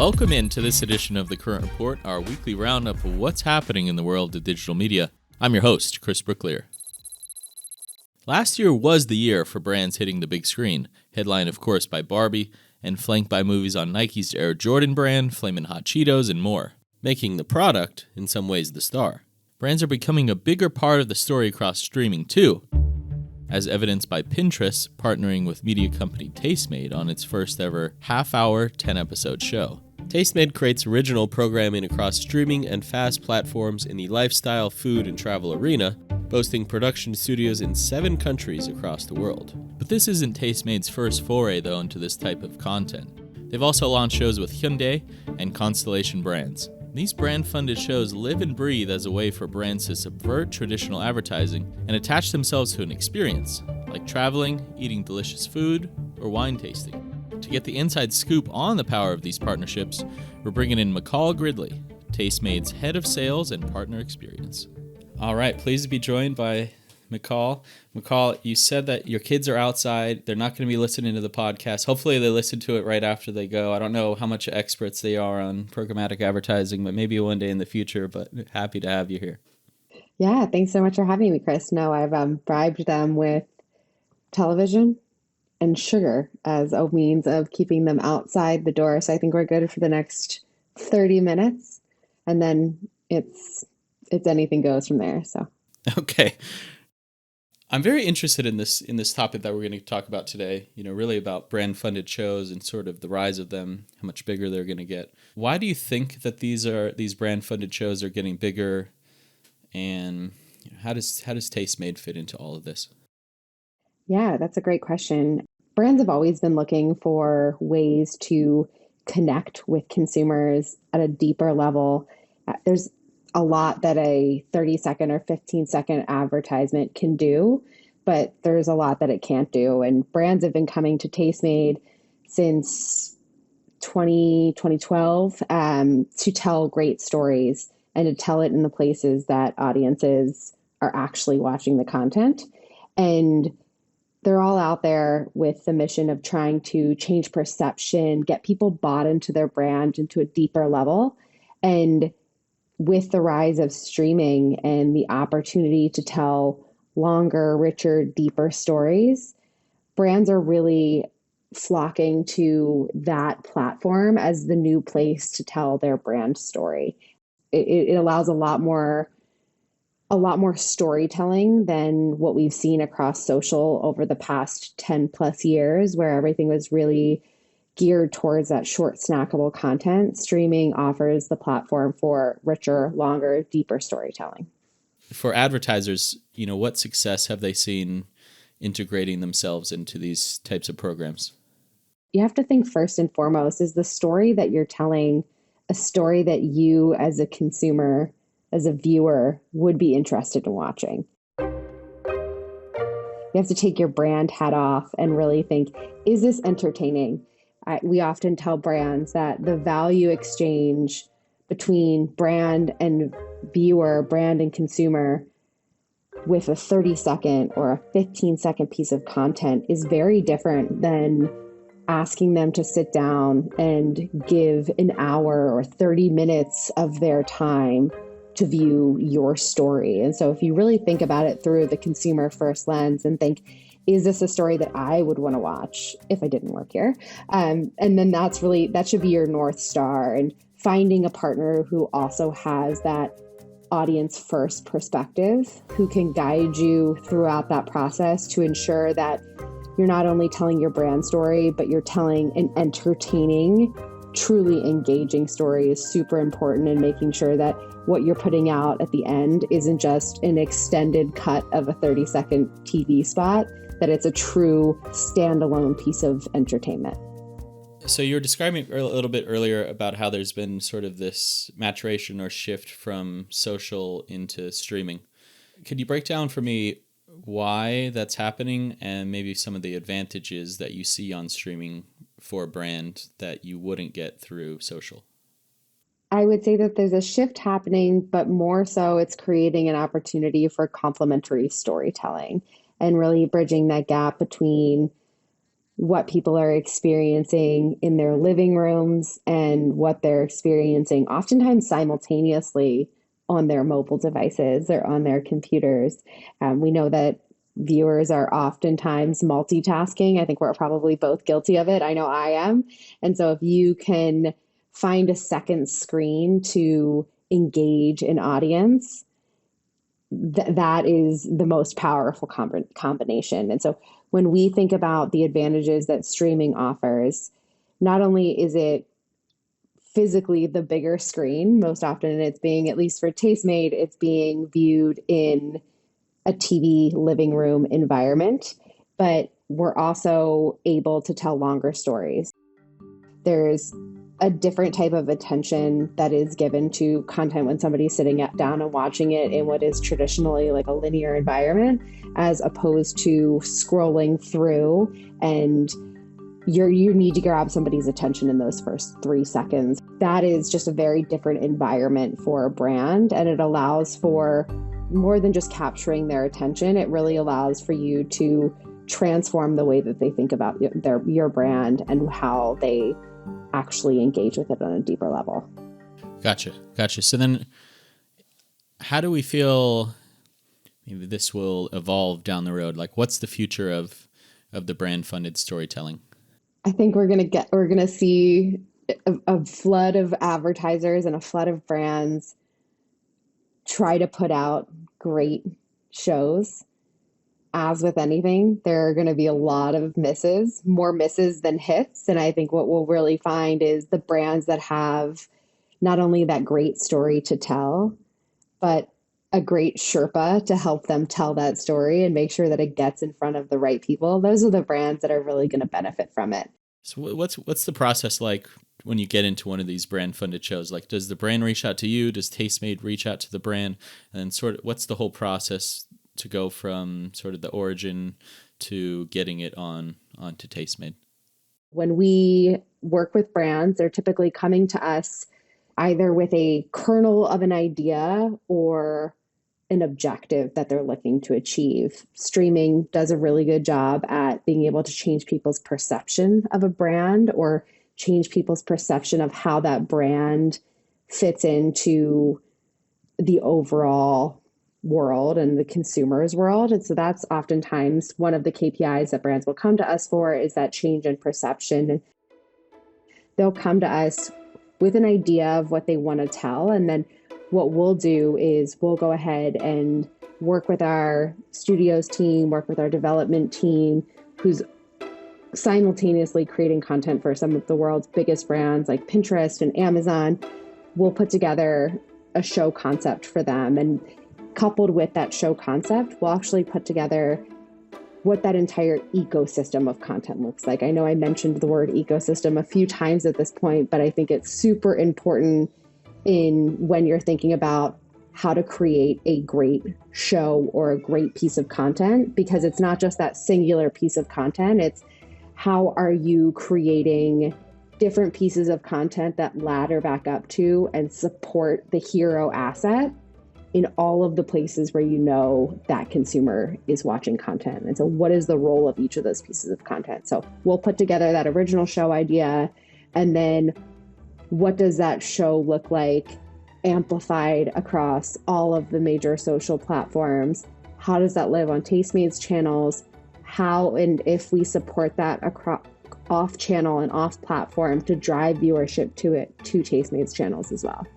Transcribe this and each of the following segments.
Welcome into this edition of The Current Report, our weekly roundup of what's happening in the world of digital media. I'm your host, Chris Brooklier. Last year was the year for brands hitting the big screen, headlined of course by Barbie, and flanked by movies on Nike's Air Jordan brand, Flamin' Hot Cheetos, and more, making the product, in some ways, the star. Brands are becoming a bigger part of the story across streaming too, as evidenced by Pinterest partnering with media company Tastemade on its first ever half-hour, 10-episode show. Tastemade creates original programming across streaming and FAST platforms in the lifestyle, food, and travel arena, boasting production studios in 7 countries across the world. But this isn't Tastemade's first foray, though, into this type of content. They've also launched shows with Hyundai and Constellation Brands. These brand-funded shows live and breathe as a way for brands to subvert traditional advertising and attach themselves to an experience, like traveling, eating delicious food, or wine tasting. To get the inside scoop on the power of these partnerships, we're bringing in McCall Gridley, Tastemade's head of sales and partner experience. All right, pleased to be joined by McCall. McCall, you said that your kids are outside. They're not going to be listening to the podcast. Hopefully they listen to it right after they go. I don't know how much experts they are on programmatic advertising, but maybe one day in the future, but happy to have you here. Yeah, thanks so much for having me, Chris. No, I've bribed them with television and sugar as a means of keeping them outside the door. So I think we're good for the next 30 minutes. And then it's anything goes from there. So okay. I'm very interested in this topic that we're going to talk about today, really about brand-funded shows and sort of the rise of them, how much bigger they're going to get. Why do you think that these brand-funded shows are getting bigger, and how does Tastemade fit into all of this? Yeah, that's a great question. Brands have always been looking for ways to connect with consumers at a deeper level. There's a lot that a 30-second or 15-second advertisement can do, but there's a lot that it can't do. And brands have been coming to Tastemade since 2012 to tell great stories and to tell it in the places that audiences are actually watching the content. And they're all out there with the mission of trying to change perception, get people bought into their brand into a deeper level. And with the rise of streaming and the opportunity to tell longer, richer, deeper stories, brands are really flocking to that platform as the new place to tell their brand story. It allows a lot more storytelling than what we've seen across social over the past 10 plus years, where everything was really geared towards that short, snackable content. Streaming offers the platform for richer, longer, deeper storytelling. For advertisers, what success have they seen integrating themselves into these types of programs? You have to think first and foremost, is the story that you're telling a story that you as a consumer, as a viewer, would be interested in watching? You have to take your brand hat off and really think, is this entertaining? We often tell brands that the value exchange between brand and viewer, brand and consumer, with a 30-second or a 15-second piece of content is very different than asking them to sit down and give an hour or 30 minutes of their time to view your story. And so if you really think about it through the consumer first lens and think, is this a story that I would want to watch if I didn't work here? And then that should be your North Star, and finding a partner who also has that audience first perspective, who can guide you throughout that process to ensure that you're not only telling your brand story, but you're telling an entertaining, truly engaging story is super important, and making sure that what you're putting out at the end isn't just an extended cut of a 30-second TV spot, that it's a true standalone piece of entertainment. So you were describing a little bit earlier about how there's been sort of this maturation or shift from social into streaming. Could you break down for me why that's happening and maybe some of the advantages that you see on streaming for a brand that you wouldn't get through social? I would say that there's a shift happening, but more so it's creating an opportunity for complementary storytelling and really bridging that gap between what people are experiencing in their living rooms and what they're experiencing oftentimes simultaneously on their mobile devices or on their computers. We know that viewers are oftentimes multitasking. I think we're probably both guilty of it. I know I am. And so if you can find a second screen to engage an audience, that is the most powerful combination. And so when we think about the advantages that streaming offers, not only is it physically the bigger screen, most often it's being, at least for Tastemade, it's being viewed in a TV living room environment, but we're also able to tell longer stories. There's a different type of attention that is given to content when somebody's sitting down and watching it in what is traditionally like a linear environment, as opposed to scrolling through, and you need to grab somebody's attention in those first 3 seconds. That is just a very different environment for a brand, and it allows for more than just capturing their attention. It really allows for you to transform the way that they think about your brand and how they actually engage with it on a deeper level. Gotcha. So then how do we feel maybe this will evolve down the road? Like, what's the future of the brand funded storytelling? I think we're going to see a flood of advertisers and a flood of brands try to put out great shows. As with anything, there are going to be a lot of misses, more misses than hits. And I think what we'll really find is the brands that have not only that great story to tell, but a great Sherpa to help them tell that story and make sure that it gets in front of the right people. Those are the brands that are really going to benefit from it. So what's the process like when you get into one of these brand funded shows? Like, does the brand reach out to you? Does Tastemade reach out to the brand? And sort of what's the whole process to go from sort of the origin to getting it onto Tastemade? When we work with brands, they're typically coming to us either with a kernel of an idea or an objective that they're looking to achieve. Streaming does a really good job at being able to change people's perception of a brand or change people's perception of how that brand fits into the overall world and the consumer's world. And so that's oftentimes one of the KPIs that brands will come to us for, is that change in perception. They'll come to us with an idea of what they want to tell. And then what we'll do is we'll go ahead and work with our studios team, work with our development team, who's simultaneously creating content for some of the world's biggest brands like Pinterest and Amazon. We'll put together a show concept for them, and coupled with that show concept, we'll actually put together what that entire ecosystem of content looks like. I know I mentioned the word ecosystem a few times at this point, but I think it's super important when you're thinking about how to create a great show or a great piece of content, because it's not just that singular piece of content. It's how are you creating different pieces of content that ladder back up to and support the hero asset in all of the places where you know that consumer is watching content. And so what is the role of each of those pieces of content? So we'll put together that original show idea, and then what does that show look like amplified across all of the major social platforms? How does that live on Tastemade's channels? How and if we support that across off channel and off platform to drive viewership to Tastemade's channels as well.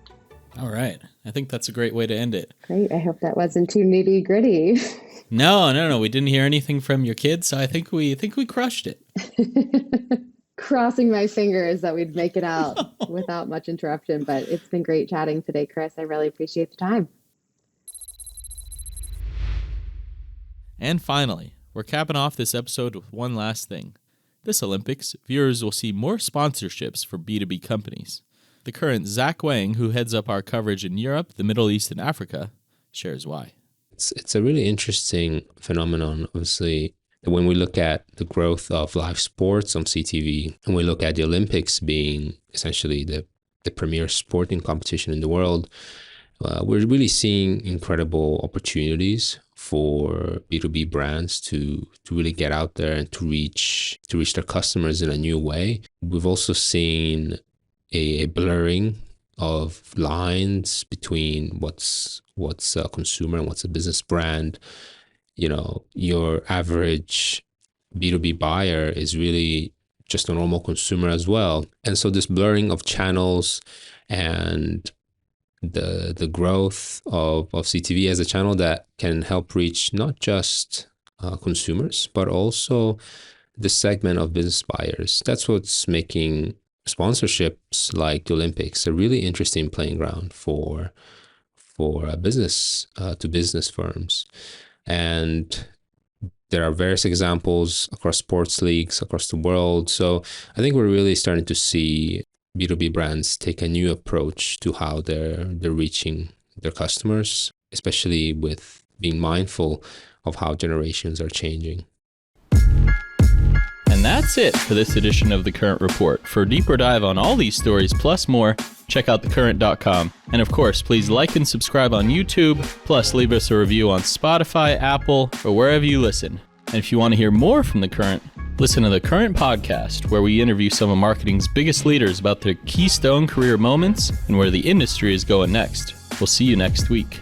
All right. I think that's a great way to end it. Great. I hope that wasn't too nitty gritty. No. We didn't hear anything from your kids, so I think we crushed it. Crossing my fingers that we'd make it out without much interruption, but it's been great chatting today, Chris. I really appreciate the time. And finally, we're capping off this episode with one last thing. This Olympics, viewers will see more sponsorships for B2B companies. The current Zach Wang, who heads up our coverage in Europe, the Middle East, and Africa, shares why. It's a really interesting phenomenon, obviously, when we look at the growth of live sports on CTV, and we look at the Olympics being essentially the premier sporting competition in the world, we're really seeing incredible opportunities for B2B brands to really get out there and to reach their customers in a new way. We've also seen a blurring of lines between what's a consumer and what's a business brand. Your average B2B buyer is really just a normal consumer as well. And so this blurring of channels and the growth of CTV as a channel that can help reach not just consumers, but also the segment of business buyers. That's what's making sponsorships like the Olympics a really interesting playing ground for business to business firms. And there are various examples across sports leagues across the world. So I think we're really starting to see B2B brands take a new approach to how they're reaching their customers, especially with being mindful of how generations are changing. And that's it for this edition of The Current Report. For a deeper dive on all these stories plus more, check out thecurrent.com. And of course, please like and subscribe on YouTube, plus leave us a review on Spotify, Apple, or wherever you listen. And if you want to hear more from The Current, listen to The Current Podcast, where we interview some of marketing's biggest leaders about their keystone career moments and where the industry is going next. We'll see you next week.